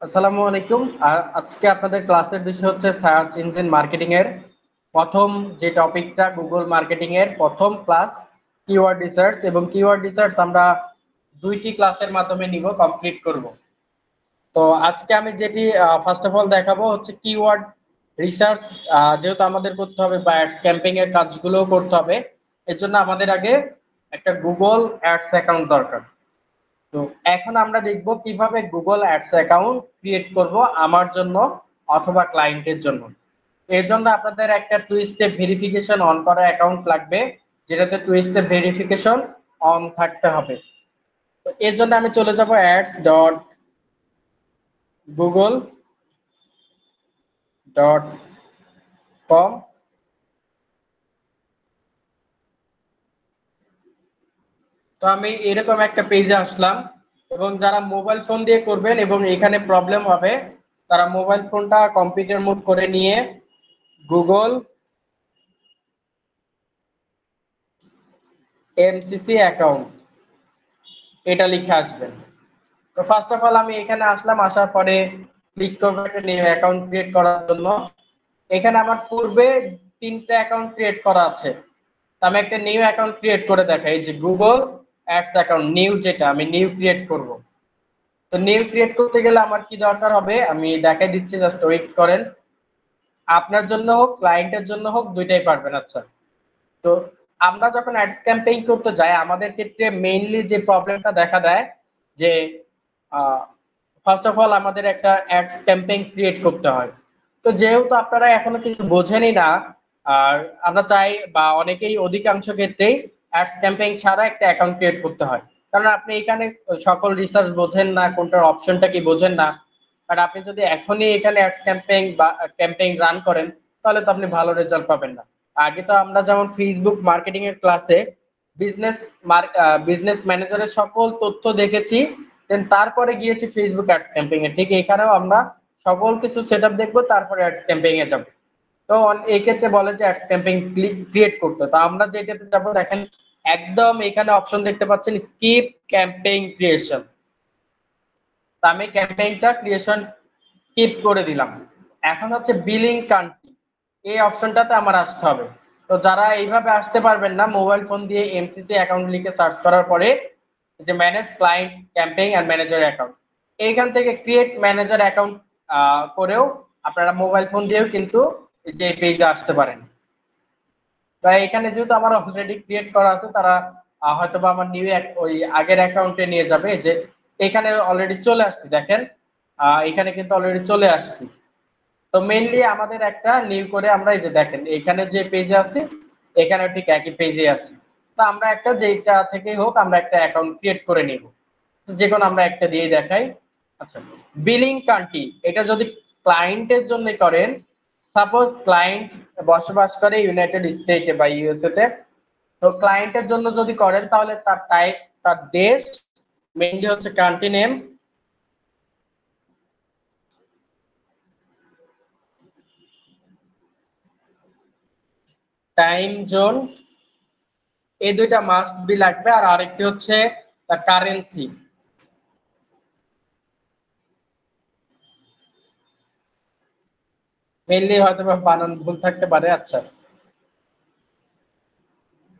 আসসালামু আলাইকুম। আজকে আপনাদের ক্লাসের বিষয় হচ্ছে সার্চ ইঞ্জিন মার্কেটিং এর প্রথম যে টপিকটা গুগল মার্কেটিং এর প্রথম ক্লাস কিওয়ার্ড রিসার্চ, এবং কিওয়ার্ড রিসার্চ আমরা দুইটি ক্লাসের মাধ্যমে নিব, কমপ্লিট করব। তো আজকে আমি যেটি ফার্স্ট অফ অল দেখাবো হচ্ছে কিওয়ার্ড রিসার্চ। যেহেতু আমাদের করতে হবে বা অ্যাডস ক্যাম্পেইন এর কাজগুলোও করতে হবে, এর জন্য আমাদের আগে একটা গুগল অ্যাডস অ্যাকাউন্ট দরকার। তো এখন আমরা দেখব কিভাবে গুগল অ্যাডস অ্যাকাউন্ট ক্রিয়েট করব আমার জন্য অথবা ক্লায়েন্টের জন্য। এর জন্য আপনাদের একটা টু স্টেপ ভেরিফিকেশন অন করা অ্যাকাউন্ট লাগবে, যেটাতে টু স্টেপ ভেরিফিকেশন অন থাকতে হবে। তো এর জন্য আমি চলে যাব ads.google.com। তো আমি এরকম একটা পেজে আসলাম, এবং যারা মোবাইল ফোন দিয়ে করবেন এবং এখানে প্রবলেম হবে, তারা মোবাইল ফোনটা কম্পিউটার মোড করে নিয়ে গুগল এমসিসি অ্যাকাউন্ট এটা লিখে আসবেন। তো ফার্স্ট অফ অল আমি এখানে আসলাম, আসার পরে ক্লিক করবো একটা নিউ অ্যাকাউন্ট ক্রিয়েট করার জন্য। এখানে আমার পূর্বে তিনটা অ্যাকাউন্ট ক্রিয়েট করা আছে, তো আমি একটা নিউ অ্যাকাউন্ট ক্রিয়েট করে দেখাই, যে গুগল অ্যাডস অ্যাকাউন্ট নিউ, যেটা আমি নিউ ক্রিয়েট করব। তো নিউ ক্রিয়েট করতে গেলে আমার কি দরকার হবে আমি দেখাই দিচ্ছি, জাস্ট ওয়েট করেন। আপনার জন্য হোক ক্লায়েন্টের জন্য হোক দুইটাই পারবেন। আচ্ছা, তো আমরা যখন অ্যাডস ক্যাম্পেইন করতে যাই আমাদের ক্ষেত্রে মেইনলি যে প্রবলেমটা দেখা দেয়, যে ফার্স্ট অফ অল আমাদের একটা অ্যাডস ক্যাম্পেইন ক্রিয়েট করতে হয়। তো যেহেতু আপনারা এখনো কিছু বোঝেনই না, আর আমরা চাই বা অনেকেই অধিকাংশ ক্ষেত্রেই অ্যাডস ক্যাম্পেইন ছাড়া একটা অ্যাকাউন্ট ক্রিয়েট করতে হয়, কারণ আপনি এখানে সকল রিসার্চ বোঝেন না, কোনটার অপশনটা কি বোঝেন না। আর আপনি যদি এখনই এখানে অ্যাডস ক্যাম্পেইন বা ক্যাম্পেইন রান করেন, তাহলে তো আপনি ভালো রেজাল্ট পাবেন না। আগে তো আমরা যেমন ফেসবুক মার্কেটিং এর ক্লাসে বিজনেস বিজনেস ম্যানেজারের সকল তথ্য দেখেছি, দেন তারপরে গিয়েছি ফেসবুক অ্যাডস ক্যাম্পেইন এ। ঠিক এখানেও আমরা সকল কিছু সেটআপ দেখবো, তারপরে অ্যাডস ক্যাম্পেইন এ যাব। তো এই ক্ষেত্রে বলে যে অ্যাডস ক্যাম্পেইন ক্রিয়েট করতে, তো আমরা যেটাতে যাব দেখেন, একদম এখানে অপশন দেখতে পাচ্ছেন স্কিপ ক্যাম্পেইন ক্রিয়েশন। তো আমি ক্যাম্পেইনটা ক্রিয়েশন স্কিপ করে দিলাম। এখন হচ্ছে বিলিং কান্ট্রি, এই অপশনটাতে আমার আসতে হবে। তো যারা এইভাবে আসতে পারবেন না, মোবাইল ফোন দিয়ে এমসিসি অ্যাকাউন্ট লিখে সার্চ করার পরে যে manage client campaign and manager account, এইখান থেকে ক্রিয়েট ম্যানেজার অ্যাকাউন্ট করেও আপনারা মোবাইল ফোন দিয়েও কিন্তু যে পেজে আসতে পারেন। তো এখানে যেহেতু আমার অলরেডি ক্রিয়েট করা আছে, তারা হয়তোবা আমার নিউ ওই আগের অ্যাকাউন্টে নিয়ে যাবে। যে এখানে অলরেডি চলে আসছি, দেখেন এখানে কিন্তু অলরেডি চলে আসছি। তো মেইনলি আমাদের একটা নিউ করে আমরা এই যে দেখেন এখানে যে পেজে আছি, এখানে ঠিক একই পেজে আছি। তো আমরা একটা যেটা থেকেই হোক আমরা একটা অ্যাকাউন্ট ক্রিয়েট করে নিব, যে কোনো আমরা একটা দিয়ে দেখাই। আচ্ছা, বিলিং কান্ট্রি, এটা যদি ক্লায়েন্টের জন্য করেন, সাপোজ ক্লায়েন্ট বসবাস করে ইউনাইটেড স্টেটে বা ইউএসএ তে, তো ক্লায়েন্টের জন্য যদি করেন তাহলে তার দেশ মেইনলি হচ্ছে কান্ট্রি নেম, টাইম জোন, এই দুইটা মাস্ট বি লাগবে। আর আরেকটি হচ্ছে তার কারেন্সি। মেইনলি হয়তো বা বানান ভুল থাকতে পারে। আচ্ছা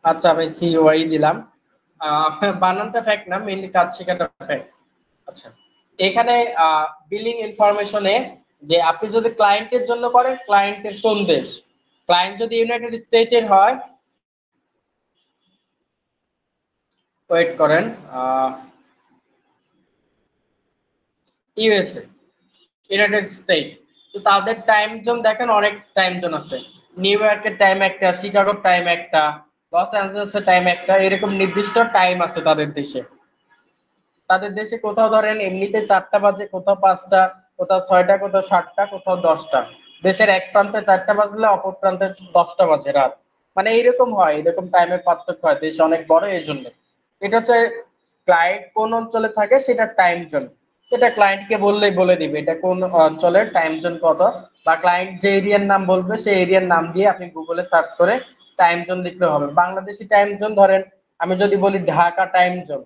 আচ্ছা, আমি সিওয়াই দিলাম। বানানটা ফ্যাক্ট না, মেইনলি কাজ শেখাটা ফ্যাক্ট। আচ্ছা, এখানে বিলিং ইনফরমেশনে যে আপনি যদি ক্লায়েন্টের জন্য করেন, ক্লায়েন্টের কোন দেশ, ক্লায়েন্ট যদি ইউনাইটেড স্টেটের হয়, ওয়েট করেন, ইউএসএ, ইউনাইটেড স্টেট, তো তাদের টাইম জোন দেখেন অনেক টাইম জোন আছে। নিউ ইয়র্কের টাইম একটা, শিকাগোর টাইম একটা, লস অ্যাঞ্জেলেসের টাইম একটা, এরকম নির্দিষ্ট টাইম আছে তাদের দেশে। তাদের দেশে কোথাও ধরেন এমনিতে 4টা বাজে, কোথাও 5টা, কোথাও 6টা, কোথাও 7টা, কোথাও 10টা। দেশের এক প্রান্তে 4টা বাজলে অপর প্রান্তে 10টা বাজে রাত। মানে এইরকম হয়, এরকম টাইমের পার্থক্য হয়, দেশ অনেক বড় এই জন্য। এটা হচ্ছে ক্লায়েন্ট কোন অঞ্চলে থাকে সেটা টাইম জোন, এটা ক্লায়েন্টকে বললেই বলে দিবে এটা কোন অঞ্চলের টাইম জোন কত, বা ক্লায়েন্ট যে এরিয়ার নাম বলবে সেই এরিয়ার নাম দিয়ে আপনি গুগলে সার্চ করে টাইম জোন লিখলে হবে। বাংলাদেশি টাইম জোন ধরেন আমি যদি বলি Dhaka time zone,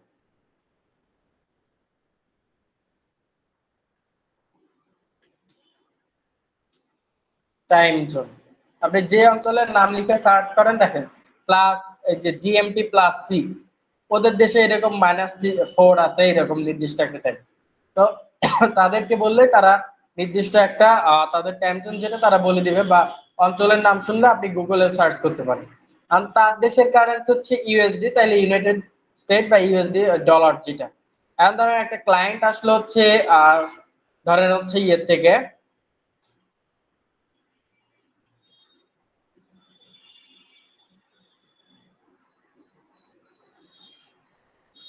time zone, আপনি যে অঞ্চলের নাম লিখে সার্চ করেন দেখেন প্লাস এই যে জিএমটি +6, ওদের দেশে এরকম -4 আছে এরকম নির্দিষ্ট একটা টাইম। তো তাদেরকে বললে তারা নির্দিষ্ট একটা তাদের টাইম জোন যেটা তারা বলে দিবে, বা অঞ্চলের নাম শুনলে আপনি গুগলে সার্চ করতে পারেন। আর তার দেশের কারেন্সি হচ্ছে ইউএসডি, তাহলে ইউনাইটেড স্টেট বা ইউএসডি ডলার যেটা। এখন ধরেন একটা ক্লায়েন্ট আসলে হচ্ছে ধরেন হচ্ছে ইয়ের থেকে,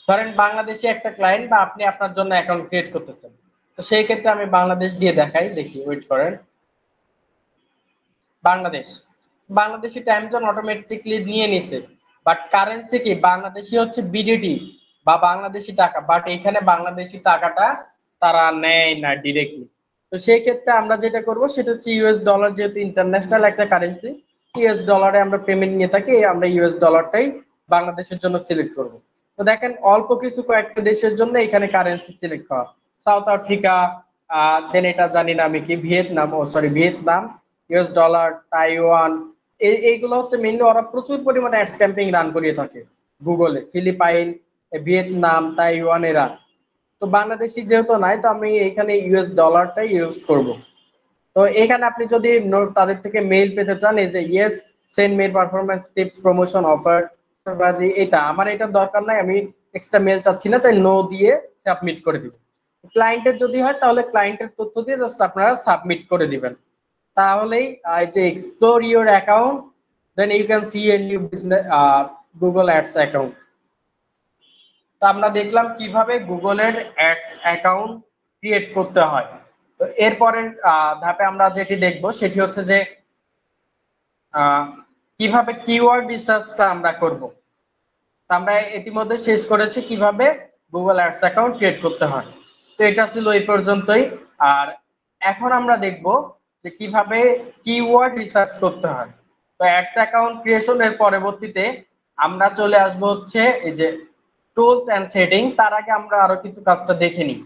ধরেন বাংলাদেশি একটা ক্লায়েন্ট বা আপনি আপনার জন্য অ্যাকাউন্ট ক্রিয়েট করতেছেন, তো সেই ক্ষেত্রে আমি বাংলাদেশ দিয়ে দেখাই, দেখি ওয়েট করেন। Bangladesh, Bangladeshi time zone automatically নিয়ে নিছে, বাট কারেন্সি কি বাংলাদেশি হচ্ছে বিডিটি বা বাংলাদেশি টাকা, বাট এখানে বাংলাদেশি টাকাটা তারা নেয় না ডিরেক্টলি। তো সেই ক্ষেত্রে আমরা যেটা করব সেটা হচ্ছে ইউএস ডলার, যেহেতু ইন্টারন্যাশনাল একটা কারেন্সি, ইউএস ডলারে আমরা পেমেন্ট নিয়ে থাকি, আমরা ইউএস ডলারটাই বাংলাদেশের জন্য সিলেক্ট করব। তো দেখেন অল্প কিছু কয়েকটা দেশের জন্য এখানে কারেন্সি সিলেক্ট করা, সাউথ আফ্রিকা, দেন এটা জানি না আমি কি, Vietnam, oh sorry Vietnam, US dollar, Taiwan, এইগুলো হচ্ছে মেইনলি ওরা প্রচুর পরিমাণে অ্যাডস ক্যাম্পেইন রান করিয়ে থাকে গুগলে, ফিলিপাইন, ভিয়েতনাম, তাইওয়ান এরা। তো বাংলাদেশি যেহেতু নাই, তো আমি এখানে ইউএস ডলারটাই ইউজ করব। তো এখানে আপনি যদি তাদের থেকে মেইল পেতে চান, এই যে yes send mail performance tips promotion offer, এটা আমার এটা দরকার নাই, আমি এক্সট্রা মেল চাচ্ছি না, তাই নো দিয়ে সাবমিট করে দিব। ক্লায়েন্টের যদি হয় তাহলে ক্লায়েন্টের তথ্য দিয়ে জাস্ট আপনারা সাবমিট করে দিবেন, তাহলেই যে explore your account, then you can see a new business Google ads account. তো আমরা দেখলাম কিভাবে গুগলের অ্যাডস অ্যাকাউন্ট ক্রিয়েট করতে হয়। তো এরপরের ধাপে আমরা যেটি দেখব সেটি হচ্ছে যে কিভাবে কিওয়ার্ড রিসার্চটা আমরা করব। আমরা ইতিমধ্যে শেষ করেছি কিভাবে গুগল অ্যাডস অ্যাকাউন্ট ক্রিয়েট করতে হয়। তো এটা ছিল এই পর্যন্তই। আর এখন আমরা দেখব যে কিভাবে কিওয়ার্ড রিসার্চ করতে হয়। তো অ্যাডস অ্যাকাউন্ট ক্রিয়েশনের পরবর্তীতে আমরা চলে আসব হচ্ছে এই যে টুলস এন্ড সেটিং। তার আগে আমরা আরো কিছু কাজটা দেখে নিই।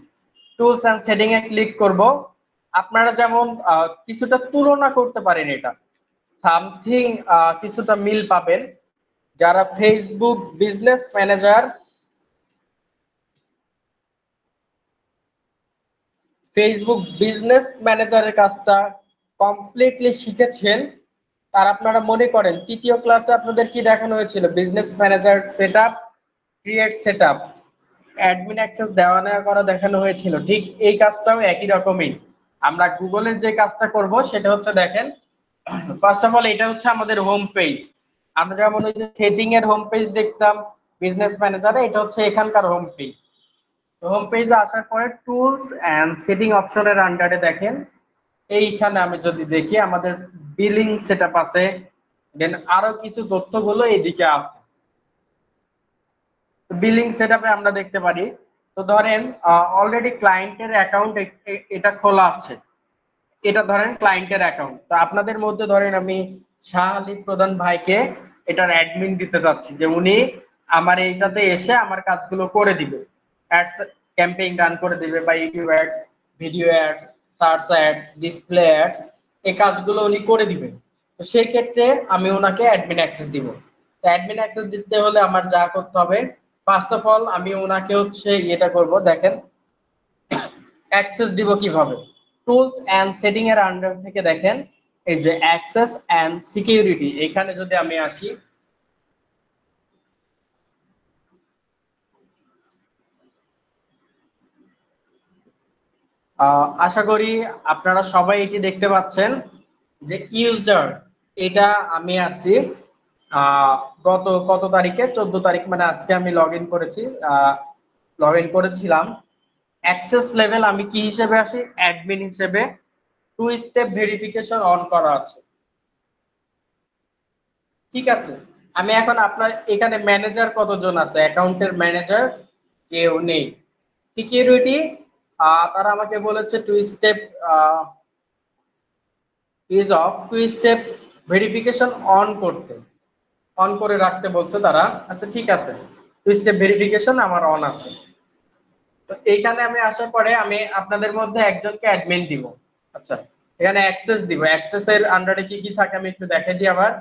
টুলস এন্ড সেটিং এ ক্লিক করব। আপনারা যেমন কিছুটা তুলনা করতে পারেন, এটা সামথিং কিছুটা মিল পাবেন যারা Facebook business manager, Facebook business ম্যানেজারের কাজটা কমপ্লিটলি শিখেছেন। তার আপনারা মনে করেন তৃতীয় ক্লাসে আপনাদের কি দেখানো হয়েছিল, business manager setup, create setup, admin access দেওয়া নেওয়া করা দেখানো হয়েছিল, ঠিক এই কাজটাও একই রকমই। আমরা গুগলের যে কাজটা করব সেটা হচ্ছে দেখেন, ফার্স্ট অফ অল এটা হচ্ছে আমাদের হোম পেজ। আমরা যেমন ওই যে সেটিং এর হোম পেজ দেখতাম বিজনেস ম্যানেজারে, এটা হচ্ছে এখানকার হোম পেজ। হোম পেজে আসার পরে টুলস এন্ড সেটিং অপশনের আন্ডারে দেখেন এইখানে আমি যদি দেখি আমাদের বিলিং সেটআপ আছে, দেন আরো কিছু তথ্যগুলো এইদিকে আছে। বিলিং সেটআপে আমরা দেখতে পারি, তো ধরেন অলরেডি ক্লায়েন্টের অ্যাকাউন্ট এটা খোলা আছে, এটা ধরেন ক্লায়েন্টের অ্যাকাউন্ট। তো আপনাদের মধ্যে ধরেন আমি শাহ আলী প্রধান ভাইকে এটার অ্যাডমিন দিতে যাচ্ছি, যে উনি আমার এইটাতে এসে আমার কাজগুলো করে দিবে, অ্যাডস ক্যাম্পেইন রান করে দিবে, বা YouTube ads, video ads, search ads, display ads, এই কাজগুলো উনি করে দিবে। তো সেই ক্ষেত্রে আমি ওনাকে অ্যাডমিন অ্যাক্সেস দিব। তো অ্যাডমিন অ্যাক্সেস দিতে হলে আমার যা করতে হবে, ফার্স্ট অফ অল আমি ওনাকে হচ্ছে এটা করব, দেখেন অ্যাক্সেস দিব কিভাবে। টুলস এন্ড সেটিং এর আন্ডার থেকে দেখেন এই যে অ্যাক্সেস এন্ড সিকিউরিটি, এখানে যদি আমি আসি, আশা করি আপনারা সবাই এটি দেখতে পাচ্ছেন যে ইউজার, এটা আমি আছি গত কত তারিখে, 14 তারিখ, মানে আজকে আমি লগ ইন করেছি, লগ ইন করেছিলাম। অ্যাক্সেস লেভেল আমি কি হিসেবে আসি, অ্যাডমিন হিসেবে। টু স্টেপ ভেরিফিকেশন অন করা আছে, ঠিক আছে। আমি এখন আপনার এখানে ম্যানেজার কতজন আছে, অ্যাকাউন্টের ম্যানেজার কেউ নেই। সিকিউরিটি তারা আমাকে বলেছে two step is off, two step verification on করতে, অন করে রাখতে বলছে তারা। আচ্ছা ঠিক আছে, টু স্টেপ ভেরিফিকেশন আমার অন আছে। তো এইখানে আমি আসার পরে আমি আপনাদের মধ্যে একজনকে অ্যাডমিন দিব। আচ্ছা, এখানে অ্যাক্সেস দিব, অ্যাক্সেস এর আন্ডারে কি কি থাকে আমি একটু দেখাই দিই আবার।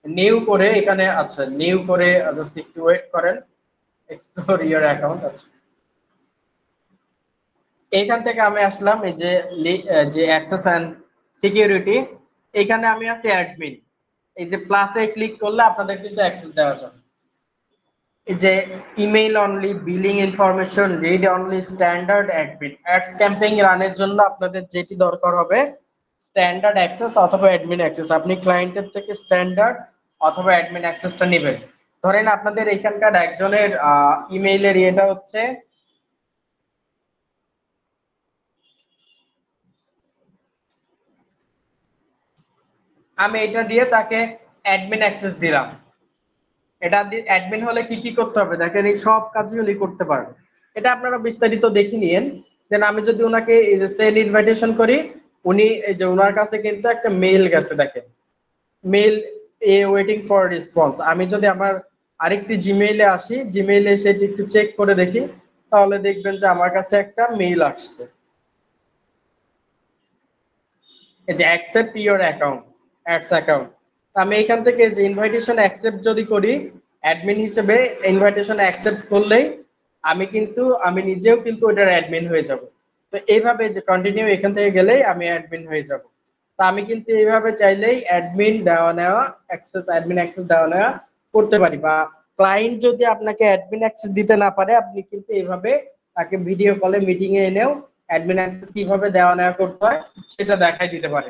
নিউ করে এখানে, আচ্ছা নিউ করে জাস্ট একটু ওয়েট করেন, এক্সপ্লোর ইওর অ্যাকাউন্ট। আচ্ছা এইখান থেকে আমি আসলাম এই যে যে অ্যাক্সেস এন্ড সিকিউরিটি, এখানে আমি আছি অ্যাডমিন। এই যে প্লাসে ক্লিক করলে আপনাদের কিছু অ্যাক্সেস দেওয়া যাবে। এই যে email only, billing information, read only, standard admin. Ads campaign রানের জন্য আপনাদের যেটি দরকার হবে স্ট্যান্ডার্ড অ্যাক্সেস অথবা অ্যাডমিন অ্যাক্সেস। আপনি ক্লায়েন্টের থেকে স্ট্যান্ডার্ড অথবা অ্যাডমিন অ্যাক্সেসটা নেবেন। ধরেন আপনাদের এখানকার একজনের ইমেইলের ইয়েটা হচ্ছে, আমি এটা দিয়ে তাকে অ্যাডমিন অ্যাক্সেস দিলাম। এটা অ্যাডমিন হলে কি কি করতে হবে দেখেন, এই সব কাজই উনি করতে পারবে। এটা আপনারা বিস্তারিত দেখে নিয়েন। দেন আমি যদি ওনাকে এই যে সেন্ড ইনভাইটেশন করি, উনি এই যে ওনার কাছে কিন্তু একটা মেইল গেছে দেখেন, mail A waiting for response. আমি যদি আমার আরেকটি জিমেইলে আসি, জিমেইলে সেটি একটু চেক করে দেখি, তাহলে দেখবেন যে আমার কাছে একটা মেইল আসছে, এই যে accept your account, ads account. আমি এখান থেকে যে ইনভাইটেশন অ্যাকসেপ্ট যদি করি, অ্যাডমিন হিসেবে ইনভাইটেশন অ্যাকসেপ্ট করলেই আমি নিজেও কিন্তু ওটার অ্যাডমিন হয়ে যাব। তো এইভাবে যে কন্টিনিউ এখান থেকে গেলেই আমি অ্যাডমিন হয়ে যাব। তো আমি কিন্তু এইভাবে চাইলেই অ্যাডমিন দেওয়া নেওয়া, অ্যাক্সেস, অ্যাডমিন অ্যাক্সেস দেওয়া নেওয়া করতে পারি। বা ক্লায়েন্ট যদি আপনাকে অ্যাডমিন অ্যাক্সেস দিতে না পারে, আপনি কিন্তু এইভাবে তাকে ভিডিও কলে মিটিং এ এনেও অ্যাডমিন অ্যাক্সেস কিভাবে দেওয়া নেওয়া করতে হয় সেটা দেখাই দিতে পারে।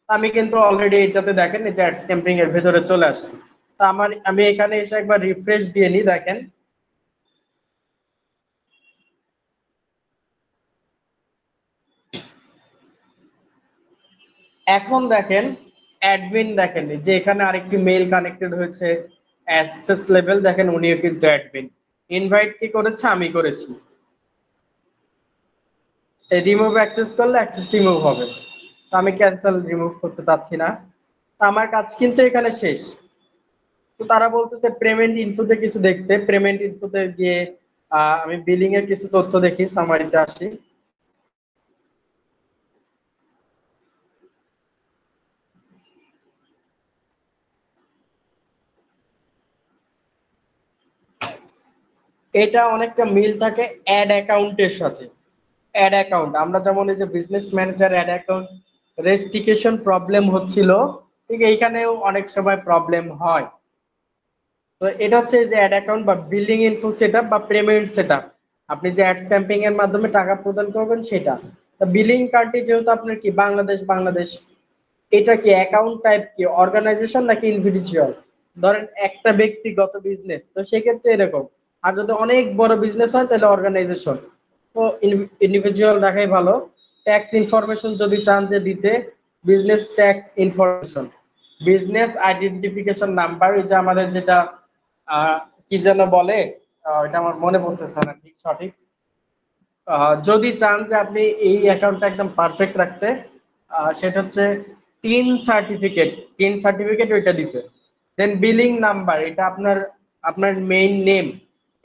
আমি কিন্তু অলরেডি এটাতে দেখেন এই যে অ্যাডস ক্যাম্পিং এর ভেতরে চলে আসছি। তো আমি এখানে এসে একবার রিফ্রেশ দিয়ে নিই, দেখেন এখন দেখেন অ্যাডমিন, দেখেন যে এখানে আরেকটি মেইল কানেক্টেড হয়েছে, অ্যাক্সেস লেভেল দেখেন উনিও কিন্তু অ্যাডমিন। ইনভাইট কি করেছে, আমি করেছি। রিমুভ অ্যাক্সেস করলে অ্যাক্সেস রিমুভ হবে, তো আমি ক্যান্সেল রিমুভ করতে চাচ্ছি না। তো আমার কাজ কিন্তু এখানে শেষ। তো তারা বলতেছে পেমেন্ট ইনফোতে কিছু দেখতে, পেমেন্ট ইনফোতে গিয়ে আমি বিলিং এর কিছু তথ্য দেখি, সামারিতে আসি। এটা অনেকটা মিল থাকে অ্যাড অ্যাকাউন্টের সাথে। অ্যাড অ্যাকাউন্ট আমরা যেমন এই যে business manager ad account restriction problem হচ্ছিল, ঠিক এইখানেও অনেক সময় প্রবলেম হয়। তো এটা হচ্ছে যে অ্যাড অ্যাকাউন্ট বা বিলিং ইনফো সেটআপ বা পেমেন্ট সেটআপ, আপনি যে অ্যাডস ক্যাম্পিং এর মাধ্যমে টাকা প্রদান করবেন সেটা। বিলিং কার্ডটি যেহেতু আপনার কি বাংলাদেশ, এটা কি অ্যাকাউন্ট টাইপ কি অর্গানাইজেশন নাকি ইন্ডিভিজুয়াল? ধরেন একটা ব্যক্তিগত বিজনেস, তো সেক্ষেত্রে এরকম। আর যদি অনেক বড় বিজনেস হয় তাহলে অর্গানাইজেশন, তো ইন্ডিভিজুয়াল রাখাই ভালো। ট্যাক্স ইনফরমেশন যদি চান যে দিতে, business tax information, business identification number, এই যে আমাদের যেটা কি যেন বলে, এটা আমার মনে পড়তেছে না ঠিক সঠিক। যদি চান যে আপনি এই অ্যাকাউন্টটা একদম পারফেক্ট রাখতে, সেটা হচ্ছে টিন সার্টিফিকেট, ওইটা দিতে। দেন বিলিং নাম্বার, এটা আপনার আপনার মেইন নেম,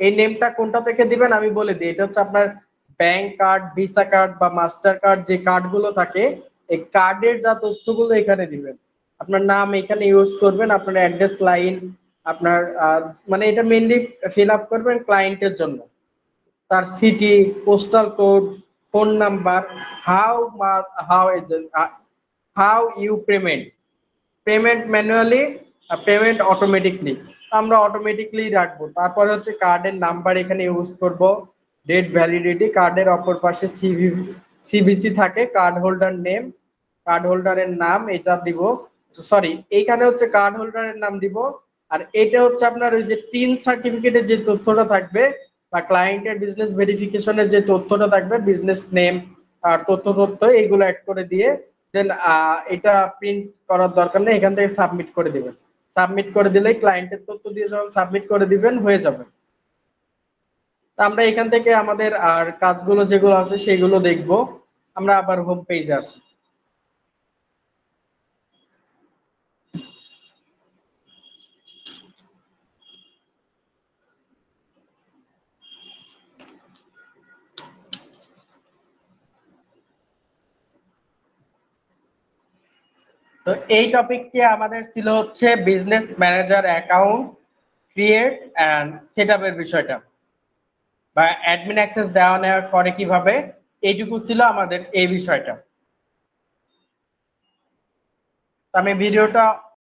এই নেমটা কোনটা থেকে দিবেন আমি বলে দিই। এটা হচ্ছে আপনার ব্যাংক কার্ড, ভিসা কার্ড বা মাস্টার কার্ড, যে কার্ডগুলো থাকে এই কার্ডের যা তথ্যগুলো এখানে দিবেন। আপনার নাম এখানে ইউজ করবেন, আপনার অ্যাড্রেস লাইন, আপনার মানে এটা মেইনলি ফিল আপ করবেন ক্লায়েন্টের জন্য। তার city, postal code, phone number, how how how you payment, payment manually, payment automatically, আমরা অটোমেটিকলি রাখবো। তারপরে হচ্ছে কার্ডের নাম্বার এখানে ইউজ করব, ডেট ভ্যালিডিটি, কার্ডের অপর পাশে সিভিসি থাকে, কার্ড হোল্ডার নেম, কার্ড হোল্ডারের নাম এটা দিব। সরি, এইখানে হচ্ছে কার্ড হোল্ডারের নাম দিব। আর এটা হচ্ছে আপনার ওই যে টিন সার্টিফিকেটের যে তথ্যটা থাকবে বা ক্লায়েন্টের বিজনেস ভেরিফিকেশনের যে তথ্যটা থাকবে, বিজনেস নেম আর তথ্য এইগুলো অ্যাড করে দিয়ে দেন এটা প্রিন্ট করার দরকার নেই, এখান থেকে সাবমিট করে দিবেন। সাবমিট করে দিলেই ক্লায়েন্টের তথ্য দিয়ে যখন সাবমিট করে দিবেন হয়ে যাবে। তা আমরা এখান থেকে আমাদের আর কাজগুলো যেগুলো আছে সেগুলো দেখব। আমরা আবার হোম পেজে আসি। তো এই টপিকটি আমাদের ছিল হচ্ছে business manager account create and সেটআপের বিষয়টা, বা অ্যাডমিন অ্যাক্সেস দেওয়া নেওয়া করে কিভাবে, এইটুকু ছিল আমাদের এই বিষয়টা। আমি ভিডিওটা